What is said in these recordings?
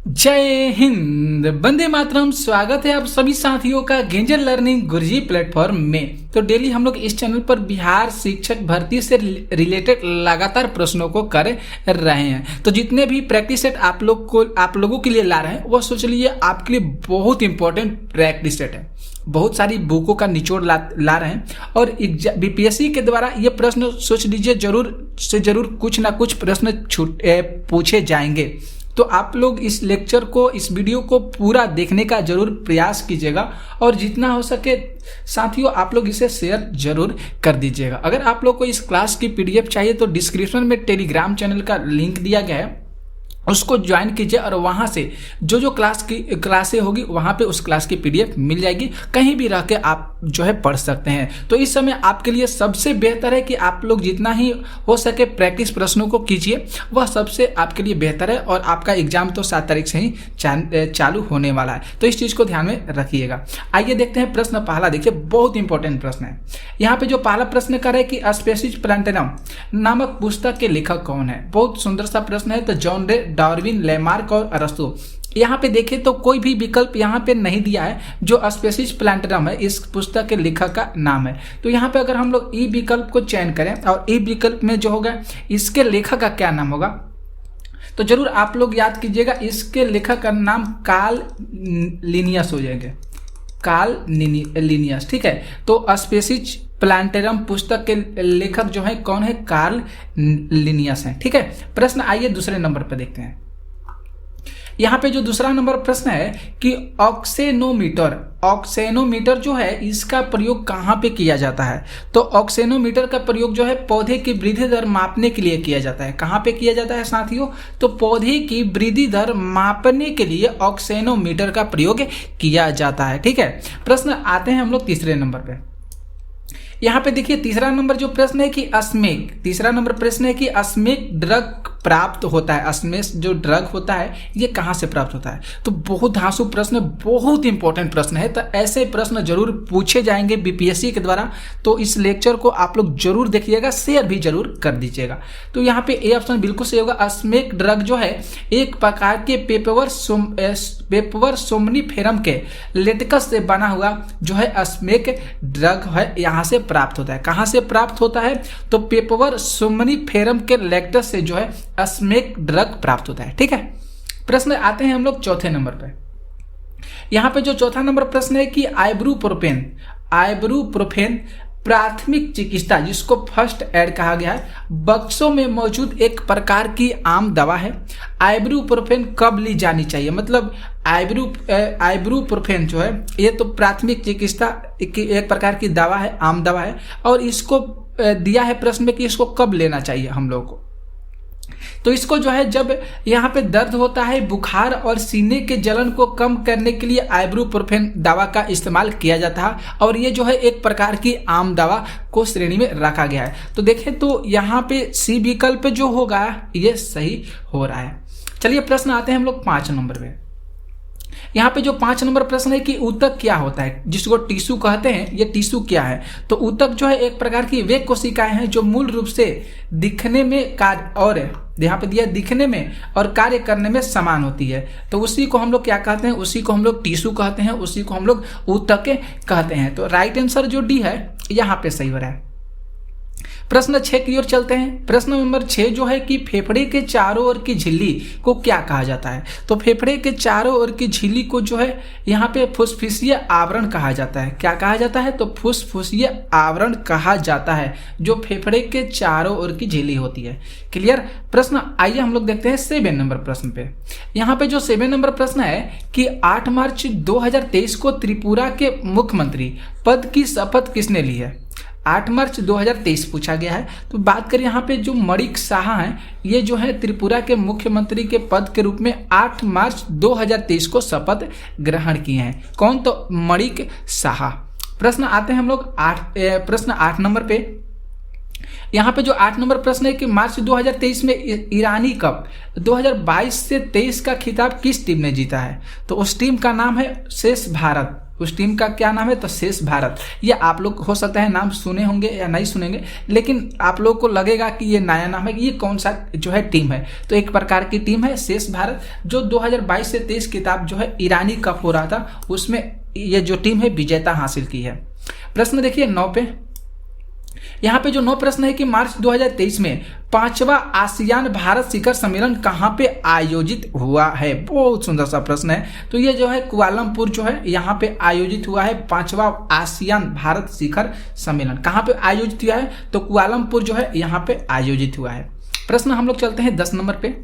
जय हिंद, वंदे मातरम। स्वागत है आप सभी साथियों का गेंजर लर्निंग गुरुजी प्लेटफॉर्म में। तो डेली हम लोग इस चैनल पर बिहार शिक्षक भर्ती से रिलेटेड लगातार प्रश्नों को कर रहे हैं। तो जितने भी प्रैक्टिस सेट आप लोगों के लिए ला रहे हैं वो सोच लीजिए आपके लिए बहुत इंपॉर्टेंट प्रैक्टिस सेट है। बहुत सारी बुकों का निचोड़ ला रहे हैं और बीपीएससी के द्वारा ये प्रश्न सोच लीजिए जरूर कुछ ना कुछ प्रश्न पूछे जाएंगे। तो आप लोग इस लेक्चर को, इस वीडियो को पूरा देखने का जरूर प्रयास कीजिएगा और जितना हो सके साथियों आप लोग इसे शेयर जरूर कर दीजिएगा। अगर आप लोग को इस क्लास की पीडीएफ चाहिए तो डिस्क्रिप्शन में टेलीग्राम चैनल का लिंक दिया गया है, उसको ज्वाइन कीजिए और वहां से जो क्लासें होगी वहां पे उस क्लास की पीडीएफ मिल जाएगी। कहीं भी रह के आप जो है पढ़ सकते हैं। तो इस समय आपके लिए सबसे बेहतर है कि आप लोग जितना ही हो सके प्रैक्टिस प्रश्नों को कीजिए, वह सबसे आपके लिए बेहतर है। और आपका एग्जाम तो 7 तारीख से ही चालू होने वाला है, तो इस चीज को ध्यान में रखिएगा। आइए देखते हैं प्रश्न पहला। देखिए बहुत इंपॉर्टेंट प्रश्न है। यहाँ पे जो पहला प्रश्न कर है कि स्पेसिस प्लांटेनम नामक पुस्तक के लेखक कौन है। बहुत सुंदर सा प्रश्न है। तो जॉन रे, डार्विन, लेमार्क और अरस्तु। यहाँ पे देखें तो कोई भी विकल्प यहाँ पे नहीं दिया है। जो स्पेसिस प्लांटेनम है इस पुस्तक के लेखक का नाम है। तो यहाँ पे अगर हम लोग ई विकल्प को चयन करें और ई विकल्प में जो होगा इसके लेखक का क्या नाम होगा, तो जरूर आप लोग याद कीजिएगा। इसके लेखक का नाम कार्ल लिनियस हो जाएंगे, कार्ल लिनियस। ठीक है, तो स्पेसिस प्लांटेनम पुस्तक के लेखक जो है कौन है, कार्ल लिनियस है। ठीक है, प्रश्न आइए दूसरे नंबर पर देखते हैं। यहाँ पे जो दूसरा नंबर प्रश्न है कि ऑक्सेनोमीटर जो है इसका प्रयोग कहाँ पे किया जाता है। तो ऑक्सेनोमीटर का प्रयोग जो है पौधे की वृद्धि दर मापने के लिए किया जाता है। कहाँ पे किया जाता है साथियों, तो पौधे की वृद्धि दर मापने के लिए ऑक्सेनोमीटर का प्रयोग किया जाता है। ठीक है, प्रश्न आते हैं हम लोग तीसरे नंबर पे। यहाँ पे देखिए तीसरा नंबर जो प्रश्न है कि तीसरा नंबर प्रश्न है कि अस्मेक ड्रग प्राप्त होता है। अस्मेक जो ड्रग होता है ये कहाँ से प्राप्त होता है। तो बहुत धांसू प्रश्न, बहुत इंपॉर्टेंट प्रश्न है। तो ऐसे प्रश्न जरूर पूछे जाएंगे बीपीएससी के द्वारा। तो इस लेक्चर को आप लोग जरूर देखिएगा, शेयर भी जरूर कर दीजिएगा। तो यहाँ पे ए ऑप्शन बिल्कुल सही होगा। अस्मेक ड्रग जो है एक प्रकार के पेपर सोमनीफेरम के लेटेक्स से बना हुआ जो है अस्मेक ड्रग है, यहाँ से प्राप्त होता है। कहां से प्राप्त होता है, तो पेपर सोमनीफेरम के लेटेक्स से जो है अस्मेक ड्रग प्राप्त होता है। ठीक है, प्रश्न आते हैं हम लोग चौथे नंबर पे। यहां पे जो चौथा नंबर प्रश्न है कि आइबुप्रोफेन प्राथमिक चिकित्सा, जिसको फर्स्ट एड कहा गया है, बक्सों में मौजूद एक प्रकार की आम दवा है। आइबुप्रोफेन कब ली जानी चाहिए, मतलब आइबुप्रोफेन जो है ये तो प्राथमिक चिकित्सा की एक प्रकार की दवा है, आम दवा है। और इसको दिया है प्रश्न में कि इसको कब लेना चाहिए हम लोग को। तो इसको जो है जब यहाँ पे दर्द होता है, बुखार और सीने के जलन को कम करने के लिए आइबुप्रोफेन दवा का इस्तेमाल किया जाता है। और ये जो है एक प्रकार की आम दवा को श्रेणी में रखा गया है। तो देखें तो यहाँ पे सी विकल्प जो होगा ये सही हो रहा है। चलिए प्रश्न आते हैं हम लोग 5 नंबर पे। यहाँ पे जो 5 नंबर प्रश्न है कि ऊतक क्या होता है, जिसको टिश्यू कहते हैं, ये टिश्यू क्या है। तो ऊतक जो है एक प्रकार की वे कोशिकाएं हैं जो मूल रूप से दिखने में और यहाँ पे दिया दिखने में और कार्य करने में समान होती है। तो उसी को हम लोग क्या कहते हैं, उसी को हम लोग टिश्यू कहते हैं, उसी को हम लोग ऊतक कहते हैं। तो राइट आंसर जो डी है यहाँ पे सही हो रहा है। प्रश्न 6 की ओर चलते हैं। प्रश्न नंबर 6 जो है कि फेफड़े के चारों ओर की झिल्ली को क्या कहा जाता है। तो फेफड़े के चारों ओर की झिल्ली को जो है यहाँ पे फुसफुसीय आवरण कहा जाता है। क्या कहा जाता है, तो फुसफुसीय आवरण कहा जाता है, जो फेफड़े के चारों ओर की झिल्ली होती है। क्लियर। प्रश्न आइए हम लोग देखते हैं 7 नंबर प्रश्न पे। यहाँ पे जो 7 नंबर प्रश्न है कि 8 मार्च 2023 को त्रिपुरा के मुख्यमंत्री पद की शपथ किसने ली है। 8 मार्च 2023 पूछा गया है। तो बात करें यहाँ पे जो मणिक साहा हैं, ये जो है त्रिपुरा के मुख्यमंत्री के पद के रूप में 8 मार्च 2023 को शपथ ग्रहण किए हैं। कौन, तो मणिक साहा। प्रश्न आते हैं हम लोग प्रश्न 8 नंबर पे। यहाँ पे जो 8 नंबर प्रश्न है कि मार्च 2023 में ईरानी कप 2022 से 23 का खिताब किस टीम ने जीता है। तो उस टीम का नाम है शेष भारत। उस टीम का क्या नाम है? तो शेष भारत। ये आप लोग हो सकता है नाम सुने होंगे या नहीं सुनेंगे, लेकिन आप लोगों को लगेगा कि ये नया नाम है, कि ये कौन सा जो है टीम है। तो एक प्रकार की टीम है शेष भारत, जो 2022 से 23 किताब जो है ईरानी कप हो रहा था, उसमें ये जो टीम है विजेता हासिल की है। प्रश्न देखिए 9 पे, यहाँ पे जो 9 प्रश्न है कि मार्च 2023 में 5वां आसियान भारत शिखर सम्मेलन कहाँ पे आयोजित हुआ है? बहुत सुंदर सा प्रश्न है। तो ये जो है कुआलालंपुर जो है यहाँ पे आयोजित हुआ है 5वां आसियान भारत शिखर सम्मेलन। कहाँ पे आयोजित हुआ है? तो कुआलालंपुर जो है यहाँ पे आयोजित हुआ है। प्रश्न हम लोग चलते हैं 10 नंबर पे।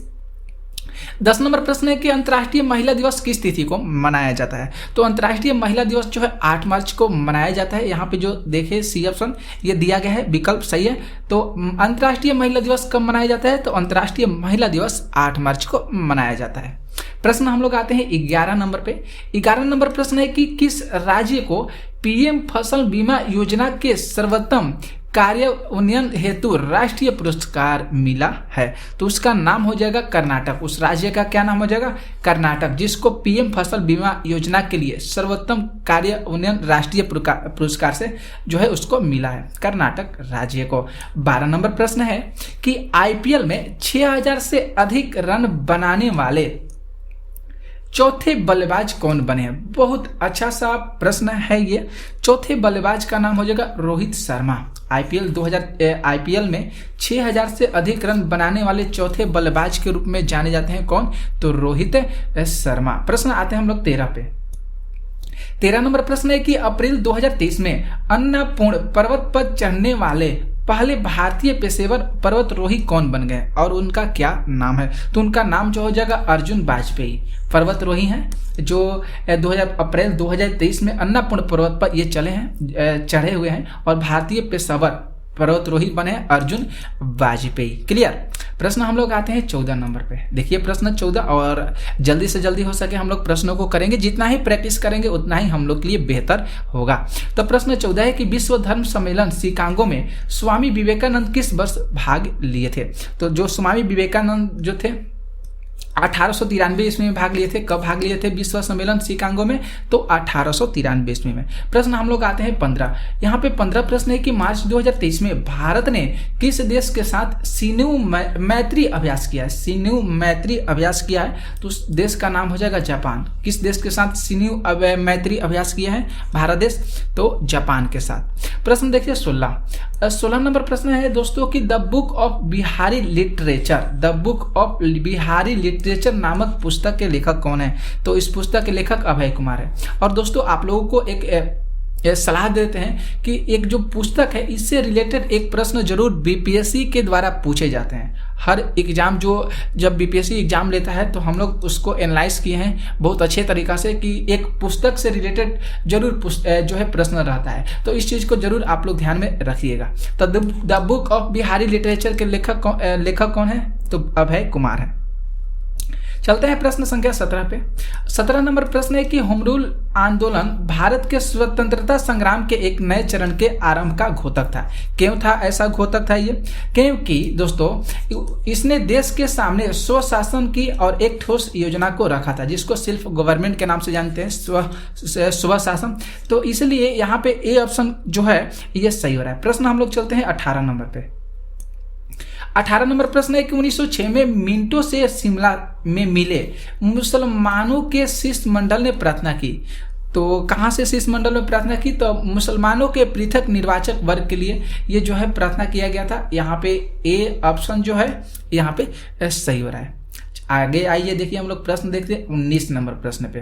10 नंबर प्रश्न है कि अंतर्राष्ट्रीय महिला दिवस किस तिथि को मनाया जाता है? तो अंतर्राष्ट्रीय महिला दिवस जो है 8 मार्च को मनाया जाता है। यहाँ पे जो देखे सी ऑप्शन ये दिया गया है, विकल्प सही है। तो अंतर्राष्ट्रीय महिला दिवस कब मनाया जाता है? तो अंतर्राष्ट्रीय महिला दिवस 8 मार्च को मनाया जाता है। प्रश्न हम लोग आते हैं 11 नंबर पे। 11 नंबर प्रश्न है कि किस राज्य को पीएम फसल बीमा योजना के सर्वोत्तम कार्यान्वयन हेतु राष्ट्रीय पुरस्कार मिला है? तो उसका नाम हो जाएगा कर्नाटक। उस राज्य का क्या नाम हो जाएगा? कर्नाटक, जिसको पीएम फसल बीमा योजना के लिए सर्वोत्तम कार्यान्वयन राष्ट्रीय पुरस्कार से जो है उसको मिला है, कर्नाटक राज्य को। 12 नंबर प्रश्न है कि आईपीएल में 6000 से अधिक रन बनाने वाले चौथे बल्लेबाज कौन बने हैं? बहुत अच्छा सा प्रश्न है ये। चौथे बल्लेबाज का नाम हो जाएगा रोहित शर्मा। आईपीएल में 6000 से अधिक रन बनाने वाले चौथे बल्लेबाज के रूप में जाने जाते हैं कौन? तो रोहित शर्मा। प्रश्न आते हैं हम लोग 13 पे। 13 नंबर प्रश्न है कि अप्रैल 2023 में अन्नपूर्ण पर्वत पर चढ़ने वाले पहले भारतीय पेशेवर पर्वतारोही कौन बन गए और उनका क्या नाम है? तो उनका नाम जो हो जाएगा अर्जुन वाजपेयी। पर्वतारोही हैं जो अप्रैल 2023 में अन्नपूर्ण पर्वत पर ये चढ़े हुए हैं और भारतीय पेशेवर पर्वतारोही बने अर्जुन वाजपेयी। क्लियर। प्रश्न हम लोग आते हैं 14 नंबर पे। देखिए प्रश्न 14, और जल्दी से जल्दी हो सके हम लोग प्रश्नों को करेंगे, जितना ही प्रैक्टिस करेंगे उतना ही हम लोग के लिए बेहतर होगा। तो प्रश्न 14 है कि विश्व धर्म सम्मेलन शिकागो में स्वामी विवेकानंद किस वर्ष भाग लिए थे? तो जो स्वामी विवेकानंद जो थे 1893 ईस्वी में भाग लिए थे। कब भाग लिए थे विश्व सम्मेलन शिकागो में? तो 1893 ईस्वी में। प्रश्न हम लोग आते हैं 15। यहाँ पे 15 प्रश्न है कि मार्च 2023 में भारत ने किस देश के साथ सिन्धु मैत्री अभ्यास किया है? सिन्धु मैत्री अभ्यास किया है तो उस देश का नाम हो जाएगा जापान। किस देश के साथ सिन्धु मैत्री अभ्यास किया है भारत देश? तो जापान के साथ। प्रश्न देखिए 16 नंबर प्रश्न है दोस्तों कि the book of Bihari literature नामक पुस्तक के लेखक कौन है? तो इस पुस्तक के लेखक अभय कुमार है। और दोस्तों आप लोगों को एक सलाह देते हैं कि एक जो पुस्तक है इससे रिलेटेड एक प्रश्न जरूर बीपीएससी के द्वारा पूछे जाते हैं। हर एग्जाम जब बीपीएससी एग्जाम लेता है तो हम लोग उसको एनालाइज किए हैं बहुत अच्छे तरीका से कि एक पुस्तक से रिलेटेड जरूर जो है प्रश्न रहता है। तो इस चीज को जरूर आप लोग ध्यान में रखिएगा। तो the book of Bihari literature के लेखक कौन है? तो अभय कुमार है। चलते हैं प्रश्न संख्या 17 पे। 17 नंबर प्रश्न है कि होम रूल आंदोलन भारत के स्वतंत्रता संग्राम के एक नए चरण के आरंभ का घोतक था। क्यों था ऐसा घोतक था ये? क्योंकि दोस्तों इसने देश के सामने स्वशासन की और एक ठोस योजना को रखा था, जिसको सेल्फ गवर्नमेंट के नाम से जानते हैं, स्वशासन। तो इसलिए यहाँ पे ए ऑप्शन जो है ये सही हो रहा है। प्रश्न हम लोग चलते हैं 18 नंबर पे। 18 नंबर प्रश्न है कि 1906 में मिंटो से शिमला में मिले मुसलमानों के शिष्टमंडल ने प्रार्थना की। तो कहाँ से शिष्टमंडल में प्रार्थना की? तो मुसलमानों के पृथक निर्वाचक वर्ग के लिए ये जो है प्रार्थना किया गया था। यहाँ पे ए ऑप्शन जो है यहाँ पे सही हो रहा है। आगे आइए देखिए हम लोग प्रश्न देखते हैं 19 नंबर प्रश्न पे।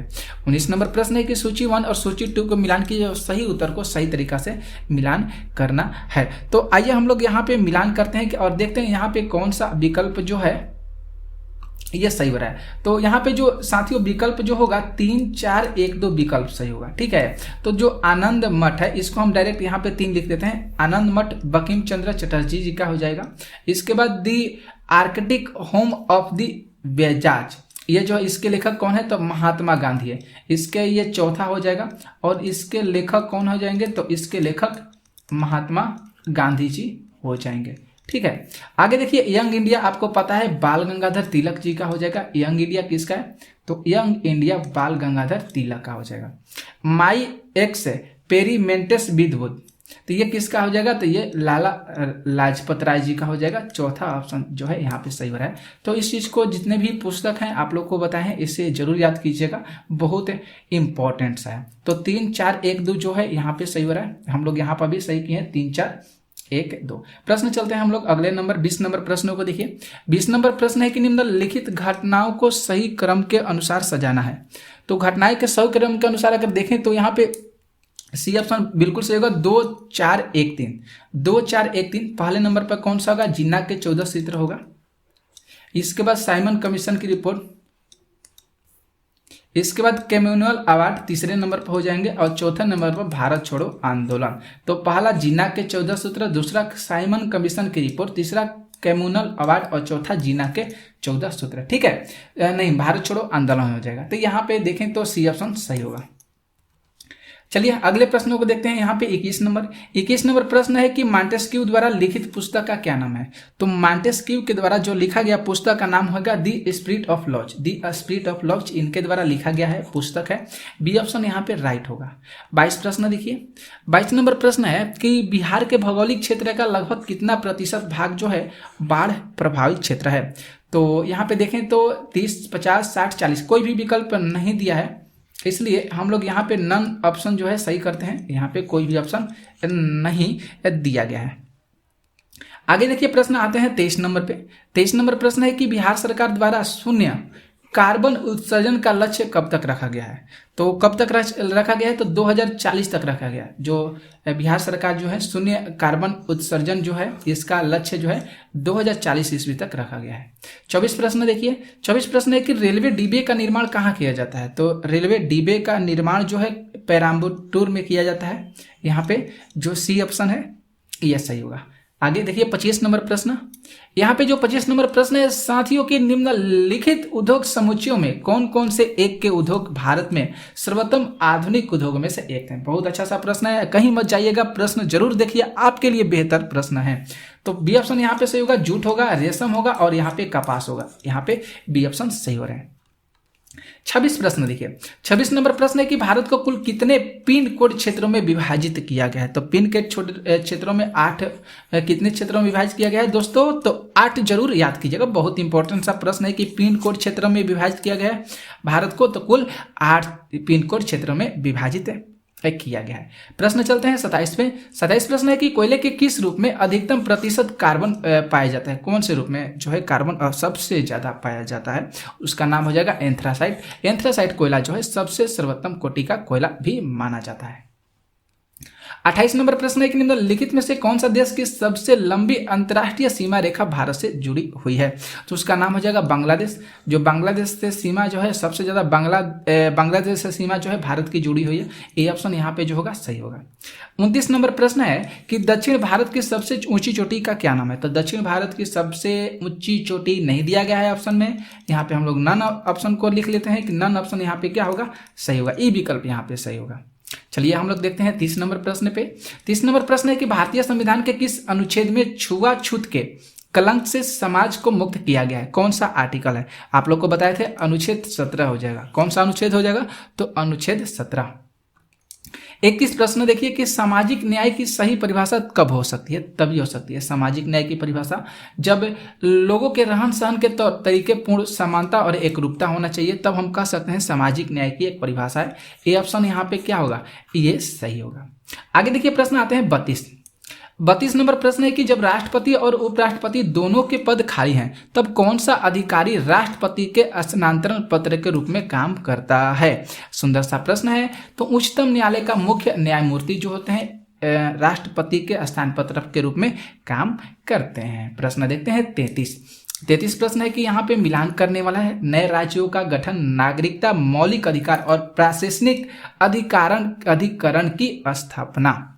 19 नंबर प्रश्न है कि सूची 1 और सूची 2 को मिलान कीजिए और सही उत्तर को सही तरीका से मिलान करना है। तो आइए हम लोग यहाँ पे मिलान करते हैं और देखते हैं यहाँ पे कौन सा विकल्प जो है ये सही हो रहा है। तो यहाँ पे जो साथियों विकल्प जो होगा 3, 4, 1, 2 विकल्प सही होगा। ठीक है। तो जो आनंद मठ है इसको हम डायरेक्ट यहाँ पे 3 लिख देते हैं। आनंद मठ बंकिम चंद्र चटर्जी जी का हो जाएगा। इसके बाद दी आर्कटिक होम ऑफ दी बेजाज, ये जो इसके लेखक कौन है? तो महात्मा गांधी है। इसके ये चौथा हो जाएगा। और इसके लेखक कौन हो जाएंगे? तो इसके लेखक महात्मा गांधी जी हो जाएंगे। ठीक है। आगे देखिए यंग इंडिया आपको पता है बाल गंगाधर तिलक जी का हो जाएगा। यंग इंडिया किसका है? तो यंग इंडिया बाल गंगाधर तिलक का हो जाएगा। माई एक्स पेरीमेंटस विधबुद्ध, तो ये किसका हो जाएगा? तो ये लाला लाजपत राय जी का हो जाएगा। चौथा ऑप्शन जो है यहाँ पे सही हो रहा है। तो इस चीज को जितने भी पुस्तक हैं आप लोग को बताए हैं, इससे जरूर याद कीजिएगा, बहुत इंपॉर्टेंट सा है। तो 3 4 1 2 जो है यहाँ पे सही हो रहा है। हम लोग यहाँ पर भी सही किए हैं, 3 4 1 2। प्रश्न चलते हैं हम लोग अगले नंबर 20 नंबर प्रश्नों को देखिए। 20 नंबर प्रश्न है कि निम्नलिखित घटनाओं को सही क्रम के अनुसार सजाना है। तो घटनाएं के सही क्रम के अनुसार अगर देखें तो यहाँ पे सी ऑप्शन बिल्कुल सही होगा। 2 4 1 3, 2 4 1 3 पहले नंबर पर कौन सा होगा? जिन्ना के 14 सूत्र होगा। इसके बाद साइमन कमीशन की रिपोर्ट, इसके बाद कम्युनल अवार्ड तीसरे नंबर पर हो जाएंगे और चौथे नंबर पर भारत छोड़ो आंदोलन। तो पहला जिन्ना के 14 सूत्र, दूसरा साइमन कमीशन की रिपोर्ट, तीसरा कम्युनल अवार्ड और चौथा जिन्ना के 14 सूत्र। ठीक है, नहीं भारत छोड़ो आंदोलन हो जाएगा। तो यहाँ पे देखें तो सी ऑप्शन सही होगा। चलिए अगले प्रश्नों को देखते हैं। यहाँ पे 21 नंबर प्रश्न है कि मॉन्टेस्क्यू द्वारा लिखित पुस्तक का क्या नाम है? तो मॉन्टेस्क्यू के द्वारा जो लिखा गया पुस्तक का नाम होगा the spirit of laws. The spirit of laws इनके द्वारा लिखा गया है पुस्तक है। बी ऑप्शन यहाँ पे राइट होगा। 22 प्रश्न देखिए। 22 नंबर प्रश्न है कि बिहार के भौगोलिक क्षेत्र का लगभग कितना प्रतिशत भाग जो है बाढ़ प्रभावित क्षेत्र है? तो यहाँ पे देखें तो 30 50 60 40 कोई भी विकल्प नहीं दिया है, इसलिए हम लोग यहाँ पे नन ऑप्शन जो है सही करते हैं। यहाँ पे कोई भी ऑप्शन नहीं दिया गया है। आगे देखिए प्रश्न आते हैं 23 नंबर पे। 23 नंबर प्रश्न है कि बिहार सरकार द्वारा शून्य कार्बन उत्सर्जन का लक्ष्य कब तक रखा गया है? तो कब तक रखा गया है? तो 2040 तक रखा गया है। जो बिहार सरकार जो है शून्य कार्बन उत्सर्जन जो है इसका लक्ष्य जो है 2040 ईस्वी तक रखा गया है। 24 प्रश्न देखिए। 24 प्रश्न है कि रेलवे डिब्बे का निर्माण कहाँ किया जाता है? तो रेलवे डिब्बे का निर्माण जो है पेराम्बटूर में किया जाता है। यहाँ पे जो सी ऑप्शन है यह सही होगा। आगे देखिए 25 नंबर प्रश्न। यहाँ पे जो 25 नंबर प्रश्न है, साथियों के निम्नलिखित उद्योग समुच्चयों में कौन कौन से एक के उद्योग भारत में सर्वोत्तम आधुनिक उद्योग में से एक है? बहुत अच्छा सा प्रश्न है, कहीं मत जाइएगा, प्रश्न जरूर देखिए, आपके लिए बेहतर प्रश्न है। तो बी ऑप्शन यहाँ पे सही होगा, जूट होगा, रेशम होगा और यहाँ पे कपास होगा। यहाँ पे बी ऑप्शन सही हो रहे हैं। 26 प्रश्न देखिए। 26 नंबर प्रश्न है कि भारत को कुल कितने पिन कोड क्षेत्रों में विभाजित किया गया है? तो पिन कोड क्षेत्रों में 8 कितने क्षेत्रों में विभाजित किया गया है दोस्तों? तो 8 जरूर याद कीजिएगा, बहुत इंपॉर्टेंट सा प्रश्न है कि पिन कोड क्षेत्रों में विभाजित किया गया है भारत को, तो कुल 8 पिन कोड क्षेत्रों में विभाजित किया गया है। प्रश्न चलते हैं 27 पे। 27 प्रश्न है कि कोयले के किस रूप में अधिकतम प्रतिशत कार्बन पाया जाता है? कौन से रूप में जो है कार्बन सबसे ज्यादा पाया जाता है? उसका नाम हो जाएगा एंथ्रासाइट। एंथ्रासाइट कोयला जो है सबसे सर्वोत्तम कोटि का कोयला भी माना जाता है। 28 नंबर प्रश्न है कि निम्नलिखित में से कौन सा देश की सबसे लंबी अंतर्राष्ट्रीय सीमा रेखा भारत से जुड़ी हुई है? तो उसका नाम हो जाएगा बांग्लादेश। जो बांग्लादेश से सीमा जो है सबसे ज्यादा बांग्लादेश से सीमा जो है भारत की जुड़ी हुई है। ए ऑप्शन यहाँ पे जो होगा सही होगा। 29 नंबर प्रश्न है कि दक्षिण भारत की सबसे ऊंची चोटी का क्या नाम है? तो दक्षिण भारत की सबसे ऊंची चोटी नहीं दिया गया है ऑप्शन में, यहाँ पे हम लोग नन ऑप्शन को लिख लेते हैं कि नन ऑप्शन यहाँ पे क्या होगा सही होगा, ई विकल्प यहाँ पे सही होगा। चलिए हम लोग देखते हैं 30 नंबर प्रश्न पे। 30 नंबर प्रश्न है कि भारतीय संविधान के किस अनुच्छेद में छुआछूत के कलंक से समाज को मुक्त किया गया है? कौन सा आर्टिकल है? आप लोग को बताए थे अनुच्छेद 17 हो जाएगा। कौन सा अनुच्छेद हो जाएगा? तो अनुच्छेद 17। 31 प्रश्न देखिए कि सामाजिक न्याय की सही परिभाषा कब हो सकती है? तभी हो सकती है सामाजिक न्याय की परिभाषा जब लोगों के रहन सहन के तौर तरीके पूर्ण समानता और एकरूपता होना चाहिए, तब हम कह सकते हैं सामाजिक न्याय की एक परिभाषा है। ये ऑप्शन यहाँ पे क्या होगा? ये सही होगा। आगे देखिए प्रश्न आते हैं 32 नंबर प्रश्न है कि जब राष्ट्रपति और उपराष्ट्रपति दोनों के पद खाली हैं तब कौन सा अधिकारी राष्ट्रपति के स्थानांतरण पत्र के रूप में काम करता है? सुंदर सा प्रश्न है। तो उच्चतम न्यायालय का मुख्य न्यायमूर्ति जो होते हैं राष्ट्रपति के स्थान पत्र के रूप में काम करते हैं। प्रश्न देखते हैं 33 प्रश्न है कि यहाँ पे मिलान करने वाला है नए राज्यों का गठन, नागरिकता, मौलिक अधिकार और प्रशासनिक अधिकरण की स्थापना।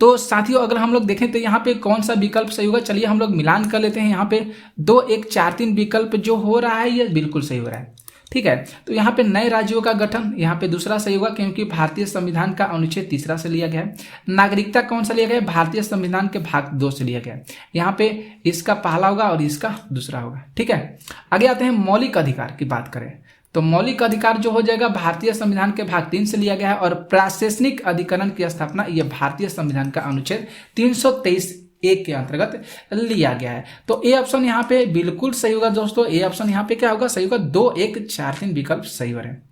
तो साथियों अगर हम लोग देखें तो यहाँ पे कौन सा विकल्प सही होगा? चलिए हम लोग मिलान कर लेते हैं। यहाँ पे 2 1 4 3 विकल्प जो हो रहा है ये बिल्कुल सही हो रहा है। ठीक है। तो यहाँ पे नए राज्यों का गठन, यहाँ पे दूसरा सही होगा क्योंकि भारतीय संविधान का अनुच्छेद 3 से लिया गया है। नागरिकता कौन सा लिया गया है? भारतीय संविधान के भाग 2 से लिया गया है। यहाँ पे इसका पहला होगा और इसका दूसरा होगा, ठीक है। आगे आते हैं मौलिक अधिकार की बात करें तो मौलिक अधिकार जो हो जाएगा भारतीय संविधान के भाग 3 से लिया गया है और प्रशासनिक अधिकरण की स्थापना यह भारतीय संविधान का अनुच्छेद 323(1) के अंतर्गत लिया गया है। तो ए ऑप्शन यहाँ पे बिल्कुल सही होगा दोस्तों। ए ऑप्शन यहाँ पे क्या होगा? सही होगा। 2, 1, 4, 3 विकल्प सही हो रहे हैं।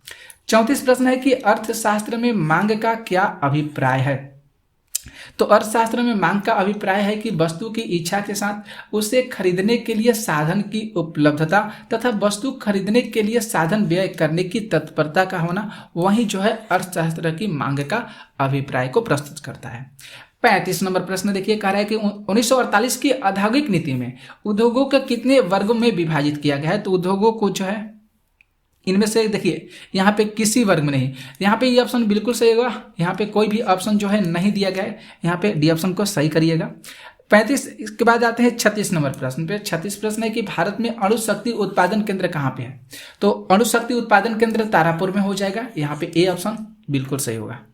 34 प्रश्न है कि अर्थशास्त्र में मांग का क्या अभिप्राय है? तो अर्थशास्त्र में मांग का अभिप्राय है कि वस्तु की इच्छा के साथ उसे खरीदने के लिए साधन की उपलब्धता तथा वस्तु खरीदने के लिए साधन व्यय करने की तत्परता का होना, वही जो है अर्थशास्त्र की मांग का अभिप्राय को प्रस्तुत करता है। 35 नंबर प्रश्न देखिए, कह रहा है कि 1948 की औद्योगिक नीति में उद्योगों के कितने वर्गों में विभाजित किया गया है? तो उद्योगों को जो है इनमें से देखिए यहाँ पे किसी वर्ग में नहीं, यहाँ पे ये ऑप्शन बिल्कुल सही होगा। यहाँ पे कोई भी ऑप्शन जो है नहीं दिया गया है, यहाँ पे डी ऑप्शन को सही करिएगा। 35 के बाद आते हैं 36 नंबर प्रश्न पे। 36 प्रश्न है कि भारत में अणु शक्ति उत्पादन केंद्र कहाँ पे है? तो अणु शक्ति उत्पादन केंद्र तारापुर में हो जाएगा। यहाँ पे ए ऑप्शन बिल्कुल सही होगा।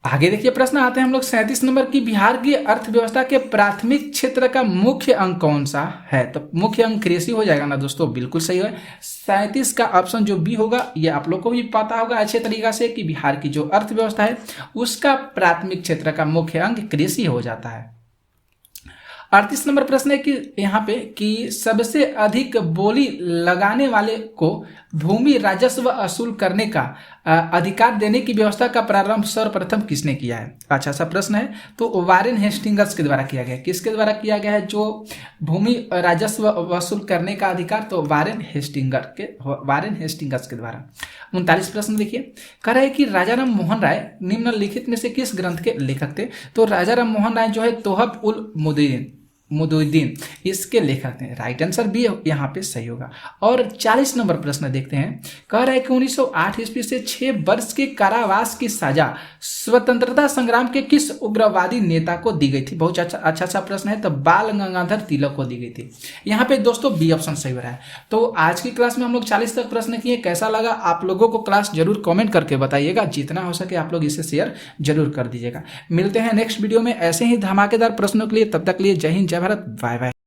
आगे देखिए प्रश्न आते हैं हम लोग 37 नंबर की, बिहार की अर्थव्यवस्था के प्राथमिक क्षेत्र का मुख्य अंग कौन सा है? तो मुख्य अंग कृषि हो जाएगा ना दोस्तों, बिल्कुल सही है। 37 का ऑप्शन जो बी होगा, ये आप लोग को भी पता होगा अच्छे तरीका से कि बिहार की जो अर्थव्यवस्था है उसका प्राथमिक क्षेत्र का मुख्य अंग कृषि हो जाता है। 38 नंबर प्रश्न है कि यहाँ पे कि सबसे अधिक बोली लगाने वाले को भूमि राजस्व वसूल करने का अधिकार देने की व्यवस्था का प्रारंभ सर्वप्रथम किसने किया है? अच्छा सा प्रश्न है। तो वारेन हेस्टिंग्स के द्वारा किया गया है। किसके द्वारा किया गया है जो भूमि राजस्व वसूल करने का अधिकार? तो वारेन हेस्टिंग्स के द्वारा। 39 प्रश्न देखिए, कह रहा है कि राजा राम मोहन राय निम्नलिखित में से किस ग्रंथ के लेखक थे? तो राजा राम मोहन राय जो है तोहफ उल मुदुद्दीन इसके लेखक थे। राइट आंसर भी यहाँ पे सही होगा। और 40 नंबर प्रश्न देखते हैं, कह रहा है कि 1908 ईस्वी से 6 वर्ष के कारावास की सजा स्वतंत्रता संग्राम के किस उग्रवादी नेता को दी गई थी? बहुत अच्छा सा प्रश्न है। तो बाल गंगाधर तिलक को दी गई थी। यहाँ पे दोस्तों बी ऑप्शन सही हो रहा है। तो आज की क्लास में हम लोग 40 तक प्रश्न किए। कैसा लगा आप लोगों को क्लास जरूर कॉमेंट करके बताइएगा। जितना हो सके आप लोग इसे शेयर जरूर कर दीजिएगा। मिलते हैं नेक्स्ट वीडियो में ऐसे ही धमाकेदार प्रश्नों के लिए। तब तक लिए जय हिंद, जय भारत, बाय बाय।